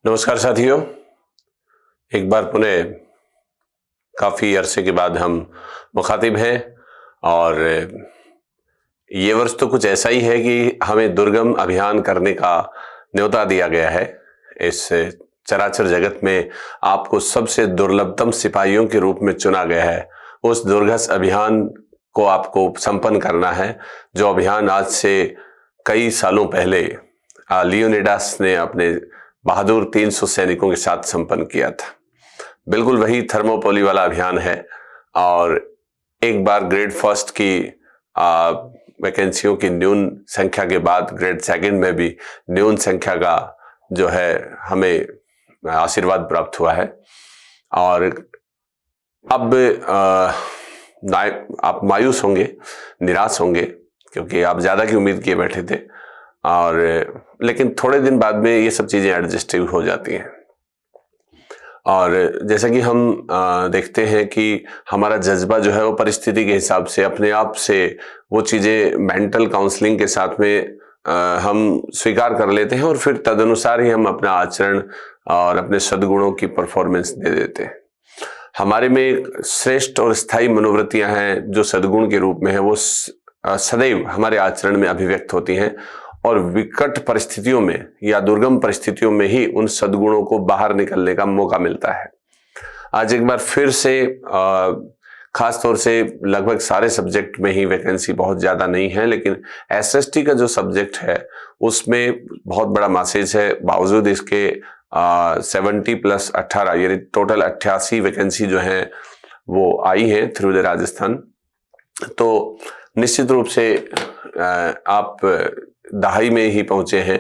नमस्कार साथियों, एक बार पुनः काफ़ी अरसे के बाद हम मुखातिब हैं और ये वर्ष तो कुछ ऐसा ही है कि हमें दुर्गम अभियान करने का न्योता दिया गया है। इस चराचर जगत में आपको सबसे दुर्लभतम सिपाहियों के रूप में चुना गया है। उस दुर्गस अभियान को आपको संपन्न करना है, जो अभियान आज से कई सालों पहले लियोनिडास ने अपने बहादुर 300 सैनिकों के साथ संपन्न किया था। बिल्कुल वही थर्मोपोली वाला अभियान है और एक बार ग्रेड फर्स्ट की वैकेंसियों की न्यून संख्या के बाद ग्रेड सेकंड में भी न्यून संख्या का जो है हमें आशीर्वाद प्राप्त हुआ है। और अब आप मायूस होंगे, निराश होंगे, क्योंकि आप ज़्यादा की उम्मीद किए बैठे थे और लेकिन थोड़े दिन बाद में ये सब चीज़ें एडजस्टिव हो जाती हैं। और जैसा कि हम देखते हैं कि हमारा जज्बा जो है वो परिस्थिति के हिसाब से अपने आप से वो चीज़ें मेंटल काउंसलिंग के साथ में हम स्वीकार कर लेते हैं और फिर तदनुसार ही हम अपना आचरण और अपने सद्गुणों की परफॉर्मेंस दे देते हैं। हमारे में श्रेष्ठ और स्थायी मनोवृत्तियां हैं जो सद्गुण के रूप में है, वो सदैव हमारे आचरण में अभिव्यक्त होती हैं और विकट परिस्थितियों में या दुर्गम परिस्थितियों में ही उन सद्गुणों को बाहर निकलने का मौका मिलता है। आज एक बार फिर से खास तौर से लगभग सारे सब्जेक्ट में ही वैकेंसी बहुत ज़्यादा नहीं है, लेकिन एसएसटी का जो सब्जेक्ट है उसमें बहुत बड़ा मैसेज है। बावजूद इसके 70+18 यानी टोटल 88 वैकेंसी जो है वो आई है थ्रू द राजस्थान। तो निश्चित रूप से आप दहाई में ही पहुंचे हैं,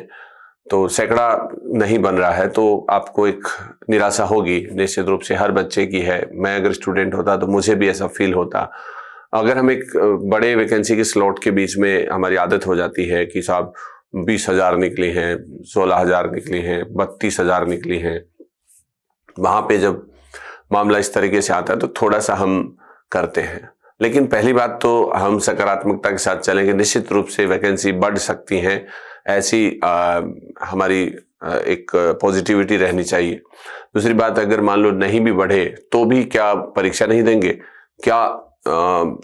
तो सैकड़ा नहीं बन रहा है, तो आपको एक निराशा होगी, निश्चित रूप से हर बच्चे की है। मैं अगर स्टूडेंट होता तो मुझे भी ऐसा फील होता। अगर हम एक बड़े वैकेंसी के स्लॉट के बीच में हमारी आदत हो जाती है कि साहब 20,000 निकली हैं, 16,000 निकली हैं, 32,000 निकली हैं, वहाँ पे जब मामला इस तरीके से आता है तो थोड़ा सा हम करते हैं। लेकिन पहली बात तो हम सकारात्मकता के साथ चलेंगे, निश्चित रूप से वैकेंसी बढ़ सकती हैं, ऐसी हमारी एक पॉजिटिविटी रहनी चाहिए। दूसरी बात, अगर मान लो नहीं भी बढ़े तो भी क्या परीक्षा नहीं देंगे? क्या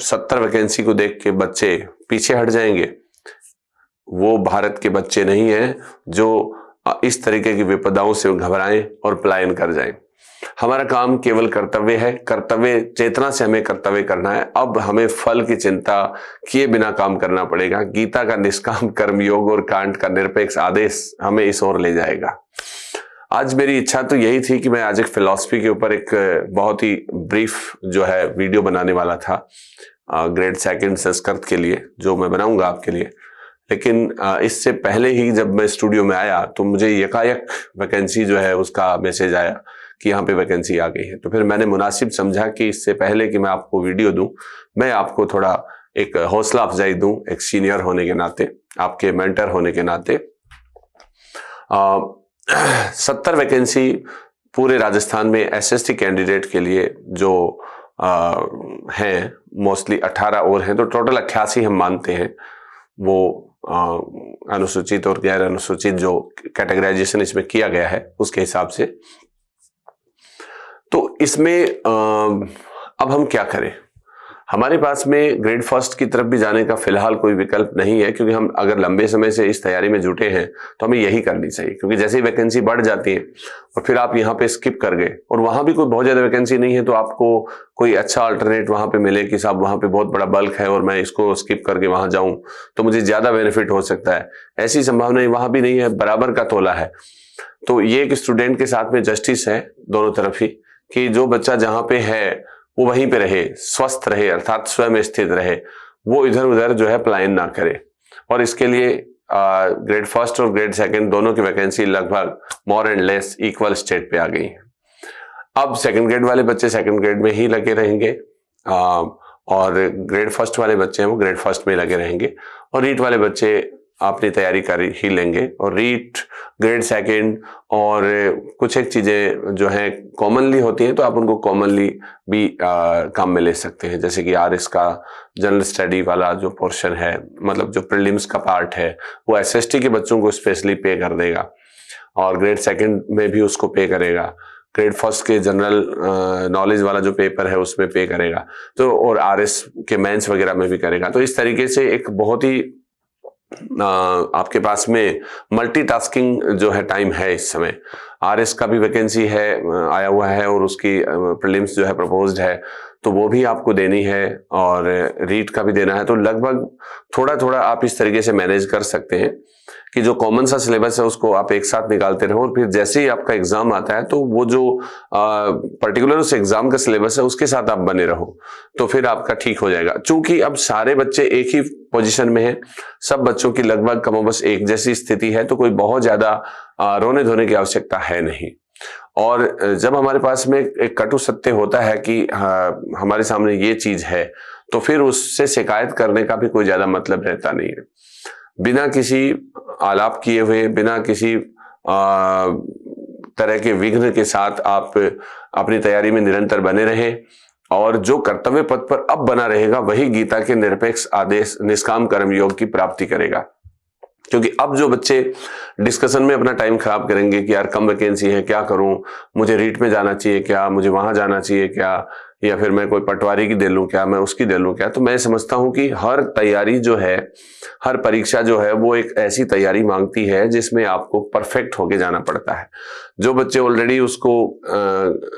70 वैकेंसी को देख के बच्चे पीछे हट जाएंगे? वो भारत के बच्चे नहीं हैं जो इस तरीके की विपदाओं से घबराएं और पलायन कर जाएं। हमारा काम केवल कर्तव्य है, कर्तव्य चेतना से हमें कर्तव्य करना है। अब हमें फल की चिंता किए बिना काम करना पड़ेगा। गीता का निष्काम कर्मयोग और कांट का निरपेक्ष आदेश हमें इस ओर ले जाएगा। आज मेरी इच्छा तो यही थी कि मैं आज एक फिलॉसफी के ऊपर एक बहुत ही ब्रीफ जो है वीडियो बनाने वाला था ग्रेड सेकंड संस्कृत के लिए, जो मैं बनाऊंगा आपके लिए। लेकिन इससे पहले ही जब मैं स्टूडियो में आया तो मुझे यकायक वैकेंसी जो है उसका मैसेज आया कि यहाँ पे वैकेंसी आ गई है। तो फिर मैंने मुनासिब समझा कि इससे पहले कि मैं आपको वीडियो दूं, मैं आपको थोड़ा एक हौसला अफजाई दूं, एक सीनियर होने के नाते, आपके मेंटर होने के नाते। 70 वैकेंसी पूरे राजस्थान में एसएसटी कैंडिडेट के लिए जो हैं, मोस्टली 18 और हैं, तो टोटल 88 हम मानते हैं। वो अनुसूचित और गैर अनुसूचित जो कैटेगराइजेशन इसमें किया गया है उसके हिसाब से। तो इसमें अब हम क्या करें? हमारे पास में ग्रेड फर्स्ट की तरफ भी जाने का फिलहाल कोई विकल्प नहीं है, क्योंकि हम अगर लंबे समय से इस तैयारी में जुटे हैं तो हमें यही करनी चाहिए। क्योंकि जैसे ही वैकेंसी बढ़ जाती है और फिर आप यहाँ पे स्किप कर गए और वहां भी कोई बहुत ज्यादा वैकेंसी नहीं है, तो आपको कोई अच्छा अल्टरनेट वहां पे मिले कि साहब वहां पे बहुत बड़ा बल्क है और मैं इसको स्किप करके वहां जाऊं तो मुझे ज्यादा बेनिफिट हो सकता है, ऐसी संभावना वहां भी नहीं है। बराबर का तोला है। तो ये एक स्टूडेंट के साथ में जस्टिस है दोनों तरफ ही, कि जो बच्चा जहां पे है वो वहीं पे रहे, स्वस्थ रहे, अर्थात स्वयं स्थित रहे, वो इधर उधर जो है पलायन ना करे। और इसके लिए ग्रेड फर्स्ट और ग्रेड सेकंड दोनों की वैकेंसी लगभग more and less equal state पे आ गई है। अब सेकंड ग्रेड वाले बच्चे सेकंड ग्रेड में ही लगे रहेंगे और ग्रेड फर्स्ट वाले बच्चे हैं वो ग्रेड फर्स्ट में लगे रहेंगे, और रीट वाले बच्चे अपनी तैयारी कर ही लेंगे। और रीट, ग्रेड सेकंड और कुछ एक चीज़ें जो हैं कॉमनली होती हैं तो आप उनको कॉमनली भी काम में ले सकते हैं। जैसे कि आरएस का जनरल स्टडी वाला जो पोर्शन है, मतलब जो प्रीलिम्स का पार्ट है, वो एसएसटी के बच्चों को स्पेशली पे कर देगा। और ग्रेड सेकंड में भी उसको पे करेगा, ग्रेड फर्स्ट के जनरल नॉलेज वाला जो पेपर है उसमें पे करेगा, तो और आरएस के मेंस वगैरह में भी करेगा। तो इस तरीके से एक बहुत ही आपके पास में मल्टीटास्किंग जो है टाइम है इस समय। आरएस का भी वैकेंसी है आया हुआ है और उसकी प्रीलिम्स जो है प्रपोज्ड है, तो वो भी आपको देनी है और रीट का भी देना है। तो लगभग थोड़ा थोड़ा आप इस तरीके से मैनेज कर सकते हैं कि जो कॉमन सा सिलेबस है उसको आप एक साथ निकालते रहो, और फिर जैसे ही आपका एग्जाम आता है तो वो जो पर्टिकुलर उस एग्जाम का सिलेबस है उसके साथ आप बने रहो, तो फिर आपका ठीक हो जाएगा। चूंकि अब सारे बच्चे एक ही पोजीशन में हैं, सब बच्चों की लगभग कमोबश एक जैसी स्थिति है, तो कोई बहुत ज्यादा रोने धोने की आवश्यकता है नहीं। और जब हमारे पास में एक कटु सत्य होता है कि हमारे सामने ये चीज है, तो फिर उससे शिकायत करने का भी कोई ज्यादा मतलब रहता नहीं है। बिना किसी आलाप किए हुए, बिना किसी तरह के विघ्न के साथ आप अपनी तैयारी में निरंतर बने रहें, और जो कर्तव्य पथ पर अब बना रहेगा वही गीता के निरपेक्ष आदेश निष्काम कर्म योग की प्राप्ति करेगा। क्योंकि अब जो बच्चे डिस्कशन में अपना टाइम खराब करेंगे कि यार कम वैकेंसी है, क्या करूं, मुझे रीट में जाना चाहिए क्या, मुझे वहां जाना चाहिए क्या, या फिर मैं कोई पटवारी की दे लूं क्या, मैं उसकी दे लूं क्या, तो मैं समझता हूं कि हर तैयारी जो है, हर परीक्षा जो है वो एक ऐसी तैयारी मांगती है जिसमें आपको परफेक्ट होके जाना पड़ता है। जो बच्चे ऑलरेडी उसको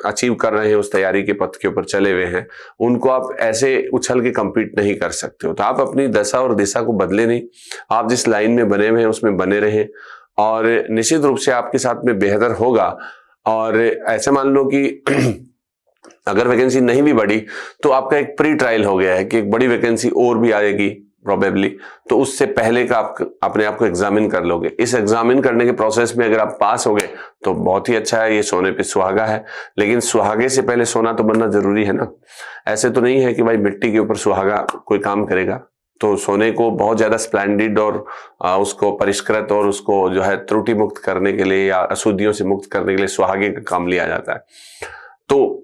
अचीव कर रहे हैं, उस तैयारी के पथ के ऊपर चले हुए हैं, उनको आप ऐसे उछल के compete नहीं कर सकते हो। तो आप अपनी दशा और दिशा को बदले नहीं, आप जिस लाइन में बने हुए हैं उसमें बने रहें, और निश्चित रूप से आपके साथ में बेहतर होगा। और ऐसे मान लो कि अगर वैकेंसी नहीं भी बढ़ी तो आपका एक प्री ट्रायल हो गया है कि एक बड़ी वैकेंसी और भी आएगी प्रोबेबली, तो उससे पहले का आप अपने आप को एग्जामिन कर लोगे। इस एग्जामिन करने के प्रोसेस में अगर आप पास हो गए तो बहुत ही अच्छा है, ये सोने पे सुहागा है। लेकिन सुहागे से पहले सोना तो बनना जरूरी है ना। ऐसे तो नहीं है कि भाई मिट्टी के ऊपर सुहागा कोई काम करेगा। तो सोने को बहुत ज्यादा स्प्लेंडिड और उसको परिष्कृत और उसको जो है त्रुटि मुक्त करने के लिए या अशुद्धियों से मुक्त करने के लिए सुहागे का काम लिया जाता है। तो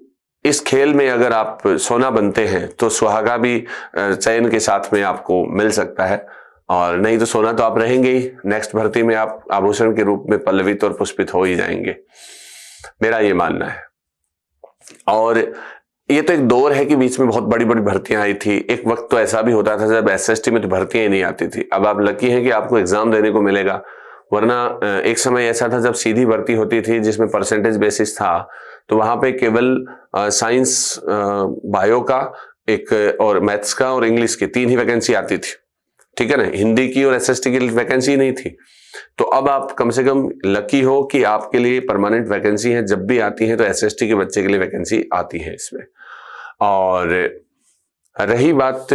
इस खेल में अगर आप सोना बनते हैं तो सुहागा भी चयन के साथ में आपको मिल सकता है, और नहीं तो सोना तो आप रहेंगे ही। नेक्स्ट भर्ती में आप आभूषण के रूप में पल्लवित और पुष्पित हो ही जाएंगे, मेरा ये मानना है। और ये तो एक दौर है कि बीच में बहुत बड़ी बड़ी भर्तियां आई थी। एक वक्त तो ऐसा भी होता था जब एसएसटी में तो भर्तियां ही नहीं आती थी। अब आप लकी हैं कि आपको एग्जाम देने को मिलेगा, वरना एक समय ऐसा था जब सीधी भर्ती होती थी जिसमें परसेंटेज बेसिस था, तो वहां पे केवल साइंस, बायो का एक, और मैथ्स का और इंग्लिश की 3 ही वैकेंसी आती थी, ठीक है ना। हिंदी की और एसएसटी की वैकेंसी नहीं थी। तो अब आप कम से कम लकी हो कि आपके लिए परमानेंट वैकेंसी है, जब भी आती है तो एसएसटी के बच्चे के लिए वैकेंसी आती है इसमें। और रही बात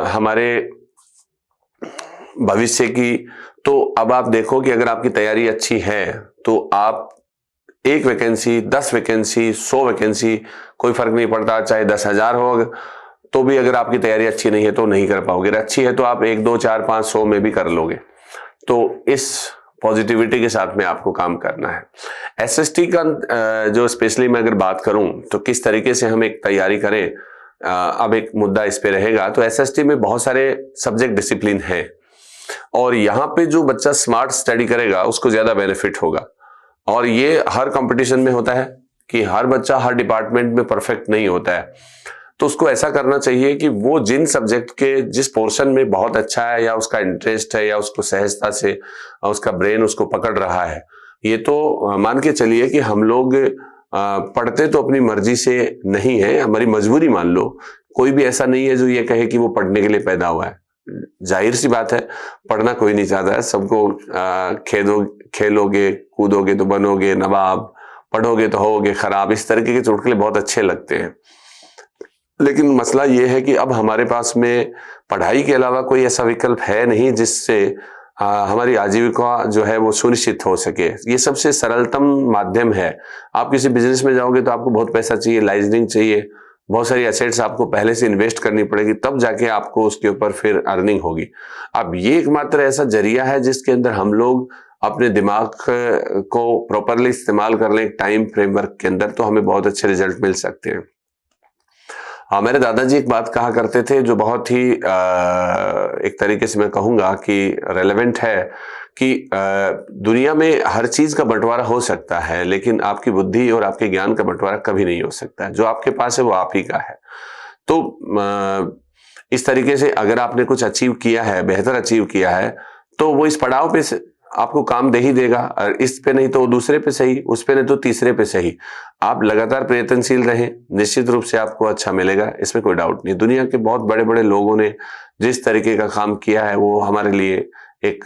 हमारे भविष्य की, तो अब आप देखो कि अगर आपकी तैयारी अच्छी है तो आप 1 वैकेंसी, 10 वैकेंसी, 100 वैकेंसी, कोई फर्क नहीं पड़ता, चाहे 10,000 हो, तो भी अगर आपकी तैयारी अच्छी नहीं है तो नहीं कर पाओगे। अच्छी है तो आप 1, 2, 4, 5, 100 में भी कर लोगे। तो इस पॉजिटिविटी के साथ में आपको काम करना है। एसएसटी का जो स्पेशली मैं अगर बात करूं तो किस तरीके से हम एक तैयारी करें, अब एक मुद्दा इस पे रहेगा। तो एसएसटी में बहुत सारे सब्जेक्ट डिसिप्लिन हैं, और यहाँ पे जो बच्चा स्मार्ट स्टडी करेगा उसको ज्यादा बेनिफिट होगा। और ये हर कंपटीशन में होता है कि हर बच्चा हर डिपार्टमेंट में परफेक्ट नहीं होता है, तो उसको ऐसा करना चाहिए कि वो जिन सब्जेक्ट के जिस पोर्शन में बहुत अच्छा है, या उसका इंटरेस्ट है, या उसको सहजता से उसका ब्रेन उसको पकड़ रहा है, ये तो मान के चलिए कि हम लोग पढ़ते तो अपनी मर्जी से नहीं है, हमारी मजबूरी मान लो। कोई भी ऐसा नहीं है जो ये कहे कि वो पढ़ने के लिए पैदा हुआ है। जाहिर सी बात है, पढ़ना कोई नहीं चाहता है, सबको खेलोगे कूदोगे तो बनोगे नवाब, पढ़ोगे तो होगे खराब, इस तरीके के चुटकुले बहुत अच्छे लगते हैं। लेकिन मसला ये है कि अब हमारे पास में पढ़ाई के अलावा कोई ऐसा विकल्प है नहीं जिससे हमारी आजीविका जो है वो सुनिश्चित हो सके। ये सबसे सरलतम माध्यम है। आप किसी बिजनेस में जाओगे तो आपको बहुत पैसा चाहिए, लाइसेंसिंग चाहिए, बहुत सारी एसेट्स आपको पहले से इन्वेस्ट करनी पड़ेगी, तब जाके आपको उसके ऊपर फिर अर्निंग होगी। अब ये एकमात्र ऐसा जरिया है जिसके अंदर हम लोग अपने दिमाग को प्रॉपरली इस्तेमाल कर लें टाइम फ्रेमवर्क के अंदर, तो हमें बहुत अच्छे रिजल्ट मिल सकते हैं। मेरे दादाजी एक बात कहा करते थे जो बहुत ही एक तरीके से मैं कहूंगा कि रेलेवेंट है, कि दुनिया में हर चीज का बंटवारा हो सकता है, लेकिन आपकी बुद्धि और आपके ज्ञान का बंटवारा कभी नहीं हो सकता है। जो आपके पास है वो आप ही का है। तो इस तरीके से अगर आपने कुछ अचीव किया है, बेहतर अचीव किया है, तो वो इस पड़ाव पे आपको काम दे ही देगा, और इस पे नहीं तो दूसरे पे सही, उस पे नहीं तो तीसरे पे सही। आप लगातार प्रयत्नशील रहें, निश्चित रूप से आपको अच्छा मिलेगा, इसमें कोई डाउट नहीं। दुनिया के बहुत बड़े बड़े लोगों ने जिस तरीके का काम किया है वो हमारे लिए एक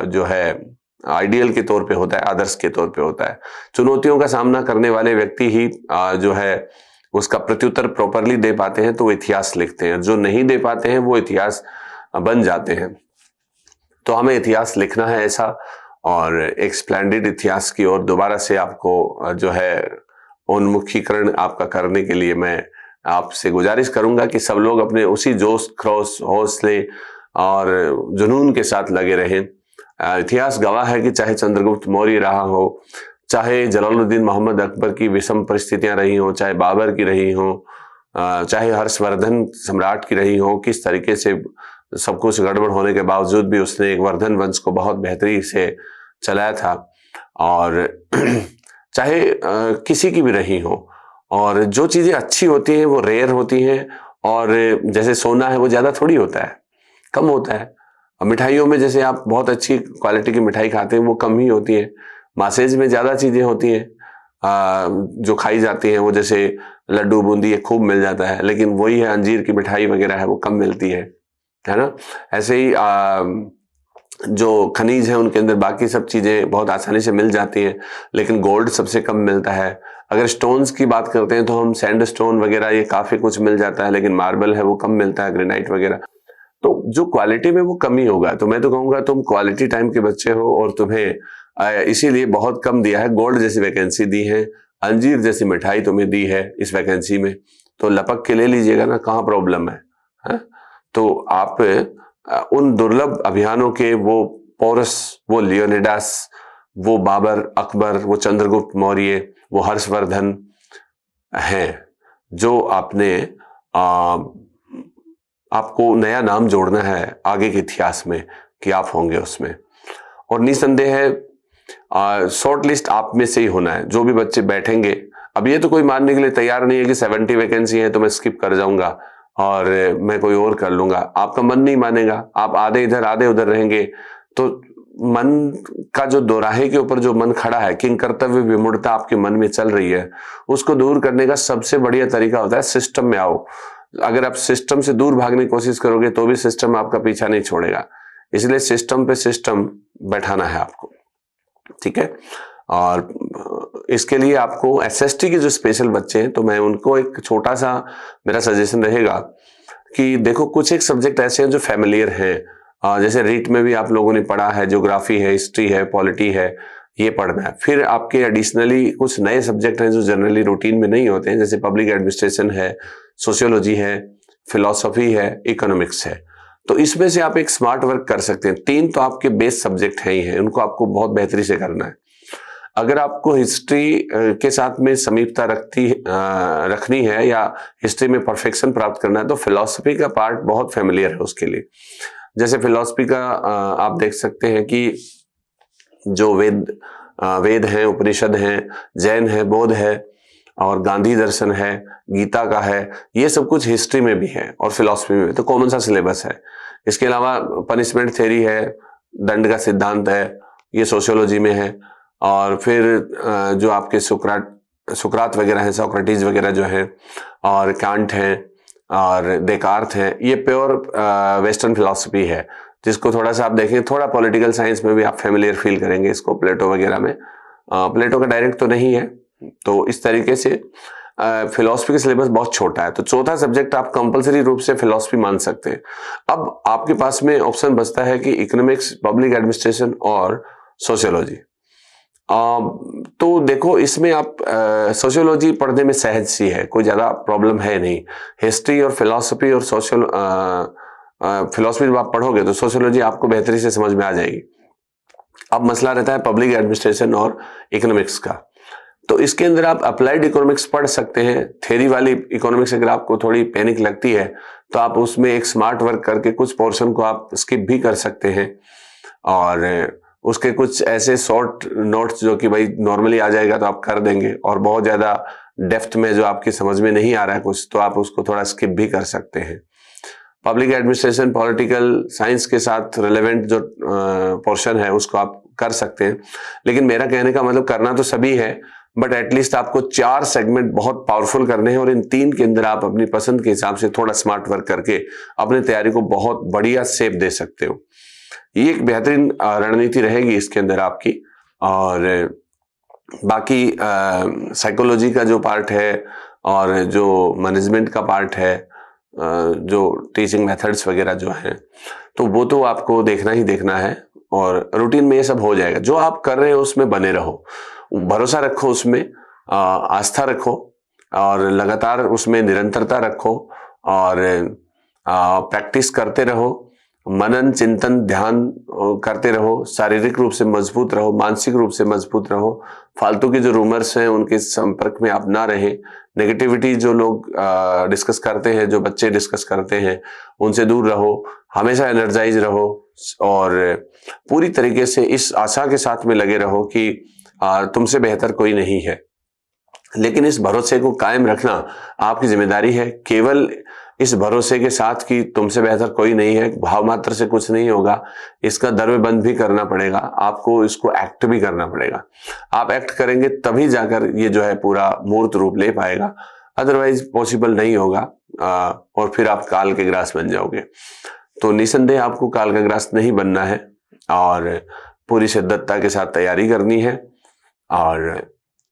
जो है आइडियल के तौर पे होता है, आदर्श के तौर पे होता है। चुनौतियों का सामना करने वाले व्यक्ति ही जो है उसका प्रत्युत्तर प्रॉपरली दे पाते हैं, तो वो इतिहास लिखते हैं। जो नहीं दे पाते हैं वो इतिहास बन जाते हैं। तो हमें इतिहास लिखना है ऐसा, और एक स्प्लेंडेड इतिहास की ओर दोबारा से आपको जो है उन्मुखीकरण आपका करने के लिए मैं आपसे गुजारिश करूंगा कि सब लोग अपने उसी जोश, खरोश, हौसले और जुनून के साथ लगे रहें। इतिहास गवाह है कि चाहे चंद्रगुप्त मौर्य रहा हो, चाहे जलालुद्दीन मोहम्मद अकबर की विषम परिस्थितियां रही हो, चाहे बाबर की रही हो, चाहे हर्षवर्धन सम्राट की रही हो, किस तरीके से सब कुछ गड़बड़ होने के बावजूद भी उसने एक वर्धन वंश को बहुत बेहतरी से चलाया था। और चाहे किसी की भी रही हो, और जो चीजें अच्छी होती हैं वो रेयर होती हैं, और जैसे सोना है वो ज्यादा थोड़ी होता है, कम होता है। और मिठाइयों में जैसे आप बहुत अच्छी क्वालिटी की मिठाई खाते हैं वो कम ही होती है। मासेज में ज्यादा चीजें होती हैं जो खाई जाती हैं, वो जैसे लड्डू बूंदी खूब मिल जाता है, लेकिन वही है अंजीर की मिठाई वगैरह है वो कम मिलती है ना। ऐसे ही जो खनिज है उनके अंदर बाकी सब चीजें बहुत आसानी से मिल जाती हैं, लेकिन गोल्ड सबसे कम मिलता है। अगर स्टोन्स की बात करते हैं तो हम सैंड स्टोन वगैरह ये काफी कुछ मिल जाता है, लेकिन मार्बल है वो कम मिलता है, ग्रेनाइट वगैरह। तो जो क्वालिटी में वो कमी होगा, तो मैं तो कहूंगा तुम क्वालिटी टाइम के बच्चे हो, और तुम्हें इसीलिए बहुत कम दिया है। गोल्ड जैसी वैकेंसी दी है, अंजीर जैसी मिठाई तुम्हें दी है इस वैकेंसी में, तो लपक के ले लीजिएगा ना, कहाँ प्रॉब्लम है? तो आप उन दुर्लभ अभियानों के वो पोरस, वो लियोनिडास, वो बाबर, अकबर, वो चंद्रगुप्त मौर्य, वो हर्षवर्धन हैं, जो आपको नया नाम जोड़ना है आगे के इतिहास में कि आप होंगे उसमें। और निसंदेह है शॉर्ट लिस्ट आप में से ही होना है। जो भी बच्चे बैठेंगे, अब ये तो कोई मानने के लिए तैयार नहीं है कि 70 वैकेंसी है तो मैं स्किप कर जाऊंगा और मैं कोई और कर लूंगा। आपका मन नहीं मानेगा, आप आधे इधर आधे उधर रहेंगे, तो मन का जो दोराहे के ऊपर जो मन खड़ा है, किंग कर्तव्य विमूढ़ता आपके मन में चल रही है, उसको दूर करने का सबसे बढ़िया तरीका होता है सिस्टम में आओ। अगर आप सिस्टम से दूर भागने की कोशिश करोगे तो भी सिस्टम आपका पीछा नहीं छोड़ेगा। इसलिए सिस्टम पे सिस्टम बैठाना है आपको, ठीक है। और इसके लिए आपको एसएसटी के जो स्पेशल बच्चे हैं, तो मैं उनको एक छोटा सा मेरा सजेशन रहेगा कि देखो, कुछ एक सब्जेक्ट ऐसे हैं जो फैमिलियर हैं, जैसे रीट में भी आप लोगों ने पढ़ा है, ज्योग्राफी है, हिस्ट्री है, पॉलिटी है, ये पढ़ना है। फिर आपके एडिशनली कुछ नए सब्जेक्ट हैं जो जनरली रूटीन में नहीं होते हैं, जैसे पब्लिक एडमिनिस्ट्रेशन है, सोशियोलॉजी है, फिलॉसफी है, इकोनॉमिक्स है। तो इसमें से आप एक स्मार्ट वर्क कर सकते हैं। 3 तो आपके बेस सब्जेक्ट हैं ही हैं, उनको आपको बहुत बेहतरी से करना है। अगर आपको हिस्ट्री के साथ में समीपता रखनी है या हिस्ट्री में परफेक्शन प्राप्त करना है, तो फिलॉसफी का पार्ट बहुत फेमिलियर है उसके लिए। जैसे फिलॉसफी का आप देख सकते हैं कि जो वेद हैं, उपनिषद हैं, जैन है, बौद्ध है, और गांधी दर्शन है, गीता का है, ये सब कुछ हिस्ट्री में भी है और फिलॉसफी में भी, तो कॉमन सा सिलेबस है। इसके अलावा पनिशमेंट थ्योरी है, दंड का सिद्धांत है, ये सोशियोलॉजी में है। और फिर जो आपके सुकरात वगैरह हैं, सोक्रेटिस वगैरह जो हैं, और कांट हैं और देकार्त हैं, ये प्योर वेस्टर्न फिलॉसफी है, जिसको थोड़ा सा आप देखें, थोड़ा पॉलिटिकल साइंस में भी आप फेमिलियर फील करेंगे इसको, प्लेटो वगैरह में। प्लेटो का डायरेक्ट तो नहीं है, तो इस तरीके से फिलॉसफी का सिलेबस बहुत छोटा है। तो चौथा सब्जेक्ट आप कंपलसरी रूप से फिलॉसफी मान सकते हैं। अब आपके पास में ऑप्शन बचता है कि इकोनॉमिक्स, पब्लिक एडमिनिस्ट्रेशन और सोशियोलॉजी। तो देखो, इसमें आप सोशियोलॉजी पढ़ने में सहज सी है, कोई ज्यादा प्रॉब्लम है नहीं। हिस्ट्री और फिलॉसफी और फिलॉसफी जब आप पढ़ोगे तो सोशियोलॉजी आपको बेहतरी से समझ में आ जाएगी। अब मसला रहता है पब्लिक एडमिनिस्ट्रेशन और इकोनॉमिक्स का। तो इसके अंदर आप अप्लाइड इकोनॉमिक्स पढ़ सकते हैं। थ्योरी वाली इकोनॉमिक्स अगर आपको थोड़ी पैनिक लगती है तो आप उसमें एक स्मार्ट वर्क करके कुछ पोर्शन को आप स्किप भी कर सकते हैं। और उसके कुछ ऐसे शॉर्ट नोट्स जो कि भाई नॉर्मली आ जाएगा तो आप कर देंगे, और बहुत ज़्यादा डेप्थ में जो आपकी समझ में नहीं आ रहा है कुछ, तो आप उसको थोड़ा स्किप भी कर सकते हैं। पब्लिक एडमिनिस्ट्रेशन, पॉलिटिकल साइंस के साथ रिलेवेंट जो पोर्शन है उसको आप कर सकते हैं। लेकिन मेरा कहने का मतलब करना तो सभी है, बट एटलीस्ट आपको 4 सेगमेंट बहुत पावरफुल करने हैं, और इन 3 के अंदर आप अपनी पसंद के हिसाब से थोड़ा स्मार्ट वर्क करके अपनी तैयारी को बहुत बढ़िया शेप दे सकते हो। ये एक बेहतरीन रणनीति रहेगी इसके अंदर आपकी। और बाकी साइकोलॉजी का जो पार्ट है और जो मैनेजमेंट का पार्ट है, जो टीचिंग मेथड्स वगैरह जो हैं, तो वो तो आपको देखना ही देखना है, और रूटीन में ये सब हो जाएगा। जो आप कर रहे हो उसमें बने रहो, भरोसा रखो उसमें, आस्था रखो, और लगातार उसमें निरंतरता रखो, और प्रैक्टिस करते रहो, मनन चिंतन ध्यान करते रहो, शारीरिक रूप से मजबूत रहो, मानसिक रूप से मजबूत रहो। फालतू के जो रूमर्स हैं उनके संपर्क में आप ना रहें। नेगेटिविटी जो लोग डिस्कस करते हैं, जो बच्चे डिस्कस करते हैं, उनसे दूर रहो। हमेशा एनर्जाइज रहो, और पूरी तरीके से इस आशा के साथ में लगे रहो कि तुमसे बेहतर कोई नहीं है। लेकिन इस भरोसे को कायम रखना आपकी जिम्मेदारी है। केवल इस भरोसे के साथ कि तुमसे बेहतर कोई नहीं है, भाव मात्र से कुछ नहीं होगा, इसका दरबंद भी करना पड़ेगा, आपको इसको एक्ट भी करना पड़ेगा। आप एक्ट करेंगे तभी जाकर ये जो है पूरा मूर्त रूप ले पाएगा, अदरवाइज पॉसिबल नहीं होगा, और फिर आप काल के ग्रास बन जाओगे। तो निसंदेह आपको काल का ग्रास नहीं बनना है, और पूरी शिद्दतता के साथ तैयारी करनी है। और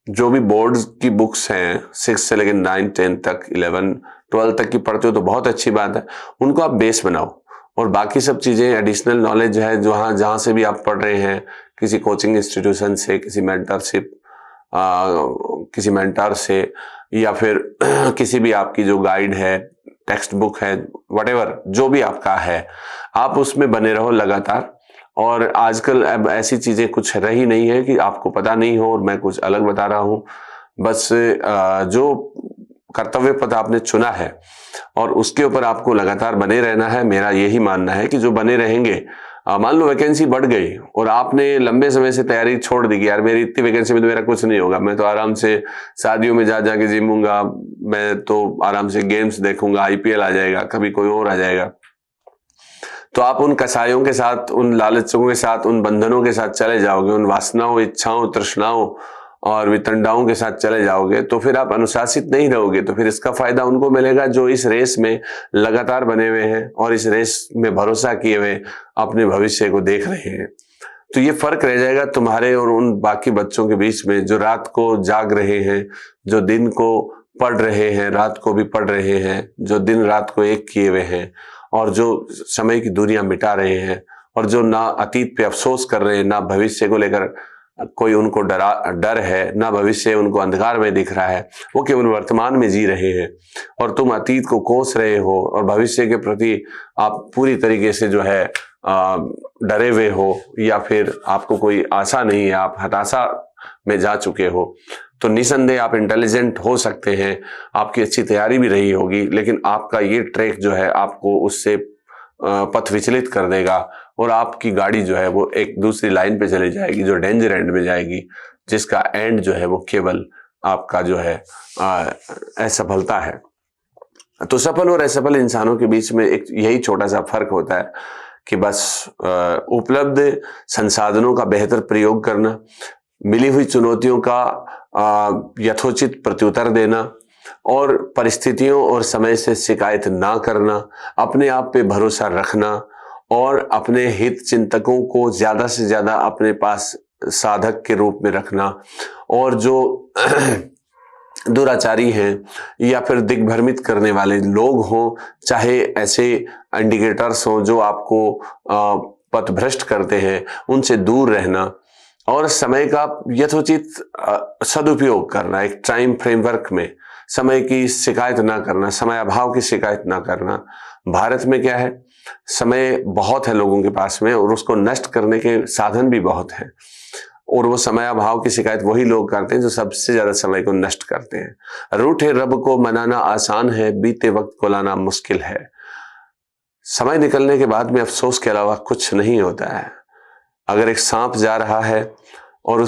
जो भी बोर्ड्स की बुक्स हैं 6 से लेकर 9, 10 तक, 11, 12 तक की पढ़ते हो तो बहुत अच्छी बात है, उनको आप बेस बनाओ। और बाकी सब चीज़ें एडिशनल नॉलेज है जो जहाँ से भी आप पढ़ रहे हैं, किसी कोचिंग इंस्टीट्यूशन से, किसी मेंटरशिप, किसी मेंटर से, या फिर किसी भी आपकी जो गाइड है, टेक्स्ट बुक है, व्हाटएवर जो भी आपका है, आप उसमें बने रहो लगातार। और आजकल अब ऐसी चीजें कुछ रही नहीं है कि आपको पता नहीं हो और मैं कुछ अलग बता रहा हूँ। बस जो कर्तव्य पथ आपने चुना है और उसके ऊपर आपको लगातार बने रहना है। मेरा यही मानना है कि जो बने रहेंगे, मान लो वैकेंसी बढ़ गई और आपने लंबे समय से तैयारी छोड़ दी कि यार मेरी इतनी वैकेंसी में तो मेरा कुछ नहीं होगा, मैं तो आराम से शादियों में जा जाके जिमूंगा, मैं तो आराम से गेम्स देखूंगा, IPL आ जाएगा, कभी कोई और आ जाएगा। तो आप उन कसायों के साथ, उन लालचों के साथ, उन बंधनों के साथ चले जाओगे, उन वासनाओं, इच्छाओं, तृष्णाओं और वितंडाओं के साथ चले जाओगे, तो फिर आप अनुशासित नहीं रहोगे। तो फिर इसका फायदा उनको मिलेगा जो इस रेस में लगातार बने हुए हैं और इस रेस में भरोसा किए हुए अपने भविष्य को देख रहे हैं। तो ये फर्क रह जाएगा तुम्हारे और उन बाकी बच्चों के बीच में जो रात को जाग रहे हैं, जो दिन को पढ़ रहे हैं, रात को भी पढ़ रहे हैं, जो दिन रात को एक किए हुए हैं, और जो समय की दूरियां मिटा रहे हैं, और जो ना अतीत पे अफसोस कर रहे हैं, ना भविष्य को लेकर कोई उनको डर है, ना भविष्य उनको अंधकार में दिख रहा है, वो केवल वर्तमान में जी रहे हैं। और तुम अतीत को कोस रहे हो और भविष्य के प्रति आप पूरी तरीके से जो है डरे हुए हो, या फिर आपको कोई आशा नहीं है, आप हताशा में जा चुके हो। तो निसंदेह आप इंटेलिजेंट हो सकते हैं, आपकी अच्छी तैयारी भी रही होगी, लेकिन आपका ये ट्रैक जो है आपको उससे पथ विचलित कर देगा और आपकी गाड़ी जो है वो एक दूसरी लाइन पे चली जाएगी जो डेंजर एंड में जाएगी, जिसका एंड जो है वो केवल आपका जो है असफलता है। तो सफल और असफल इंसानों के बीच में एक यही छोटा सा फर्क होता है कि बस उपलब्ध संसाधनों का बेहतर प्रयोग करना, मिली हुई चुनौतियों का यथोचित प्रत्युत्तर देना, और परिस्थितियों और समय से शिकायत ना करना, अपने आप पे भरोसा रखना, और अपने हित चिंतकों को ज्यादा से ज्यादा अपने पास साधक के रूप में रखना, और जो दुराचारी हैं या फिर दिग्भ्रमित करने वाले लोग हों, चाहे ऐसे इंडिकेटर्स हों जो आपको पथभ्रष्ट करते हैं, उनसे दूर रहना, और समय का यथोचित सदुपयोग करना, एक टाइम फ्रेमवर्क में समय की शिकायत ना करना, समय अभाव की शिकायत ना करना। भारत में क्या है, समय बहुत है लोगों के पास में और उसको नष्ट करने के साधन भी बहुत हैं, और वो समय अभाव की शिकायत वही लोग करते हैं जो सबसे ज्यादा समय को नष्ट करते हैं। रूठे रब को मनाना आसान है, बीते वक्त को लाना मुश्किल है। समय निकलने के बाद में अफसोस के अलावा कुछ नहीं होता है। अगर एक सांप जा रहा है और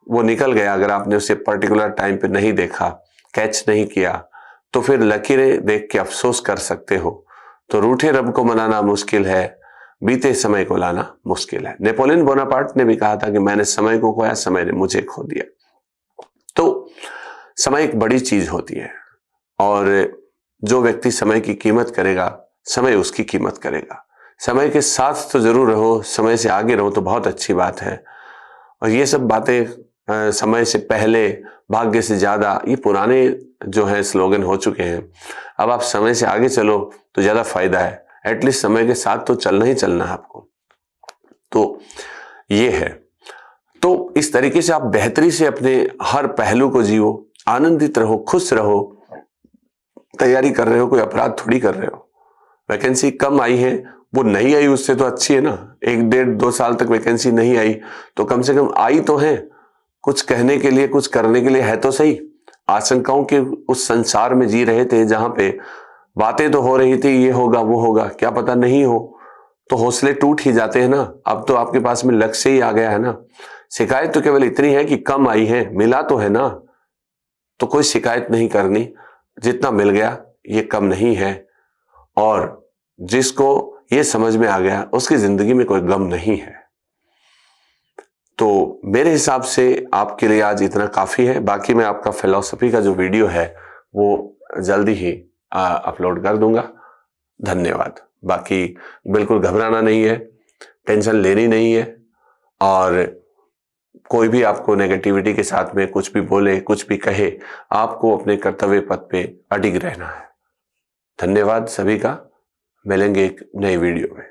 वो निकल गया, अगर आपने उसे पर्टिकुलर टाइम पे नहीं देखा, कैच नहीं किया, तो फिर लकीरें देख के अफसोस कर सकते हो। तो रूठे रब को मनाना मुश्किल है, बीते समय को लाना मुश्किल है। नेपोलियन बोनापार्ट ने भी कहा था कि मैंने समय को खोया, समय ने मुझे खो दिया। तो समय एक बड़ी चीज होती है और जो व्यक्ति समय की कीमत करेगा, समय उसकी कीमत करेगा। समय के साथ तो जरूर रहो, समय से आगे रहो तो बहुत अच्छी बात है। और ये सब बातें समय से पहले, भाग्य से ज्यादा, ये पुराने जो है स्लोगन हो चुके हैं। अब आप समय से आगे चलो तो ज्यादा फायदा है। एटलीस्ट समय के साथ तो चलना ही चलना है आपको। तो ये है। तो इस तरीके से आप बेहतरी से अपने हर पहलू को जियो, आनंदित रहो, खुश रहो। तैयारी कर रहे हो, कोई अपराध थोड़ी कर रहे हो। वैकेंसी कम आई है, वो नहीं आई उससे तो अच्छी है ना। 1 डेढ़ 2 साल तक वैकेंसी नहीं आई तो कम से कम आई तो है, कुछ कहने के लिए, कुछ करने के लिए है तो सही। आशंकाओं के उस संसार में जी रहे थे जहां पे बातें तो हो रही थी, ये होगा वो होगा, क्या पता नहीं हो, तो हौसले टूट ही जाते हैं ना। अब तो आपके पास में लक्ष्य ही आ गया है ना। शिकायत तो केवल इतनी है कि कम आई है, मिला तो है ना। तो कोई शिकायत नहीं करनी, जितना मिल गया ये कम नहीं है। और जिसको ये समझ में आ गया उसकी जिंदगी में कोई गम नहीं है। तो मेरे हिसाब से आपके लिए आज इतना काफी है। बाकी मैं आपका फिलॉसफी का जो वीडियो है वो जल्दी ही अपलोड कर दूंगा। धन्यवाद। बाकी बिल्कुल घबराना नहीं है, टेंशन लेनी नहीं है, और कोई भी आपको नेगेटिविटी के साथ में कुछ भी बोले, कुछ भी कहे, आपको अपने कर्तव्य पथ पे अडिग रहना है। धन्यवाद सभी का। मिलेंगे एक नए वीडियो में।